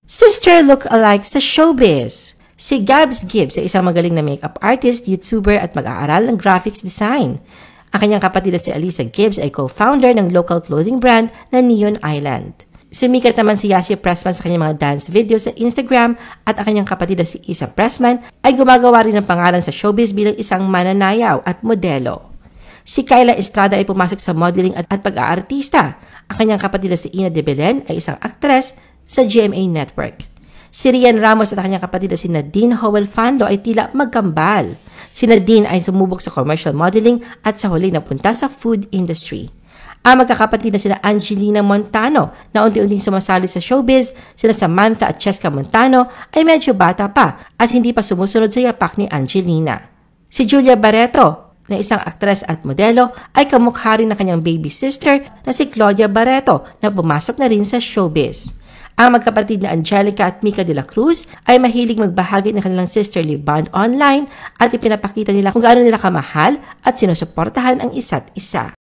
Sister look-alike sa showbiz. Si Gabs Gibbs ay isang magaling na makeup artist, YouTuber at mag-aaral ng graphics design. Ang kanyang kapatid na si Alisa Gibbs ay co-founder ng local clothing brand na Neon Island. Sumikat naman si Yassi Pressman sa kanyang mga dance videos sa Instagram at ang kanyang kapatid na si Isa Pressman ay gumagawa rin ng pangalan sa showbiz bilang isang mananayaw at modelo. Si Kyla Estrada ay pumasok sa modeling at pag-aartista. Ang kanyang kapatid na si Ina de Belen ay isang aktres sa GMA Network. Si Rian Ramos at kanyang kapatid na si Nadine Howell Fando ay tila magkambal. Si Nadine ay sumubok sa commercial modeling at sa huli napunta sa food industry. Ang magkakapatid na sina Angelina Montano na unti-unting sumasali sa showbiz, sila Samantha at Cheska Montano ay medyo bata pa at hindi pa sumusunod sa yapak ni Angelina. Si Julia Barreto na isang aktres at modelo ay kamukha rin ng kanyang baby sister na si Claudia Barreto na pumasok na rin sa showbiz. Ang magkapatid na Angelica at Mika de la Cruz ay mahilig magbahagi ng kanilang sisterly bond online at ipinapakita nila kung gaano nila kamahal at sinusuportahan ang isa't isa.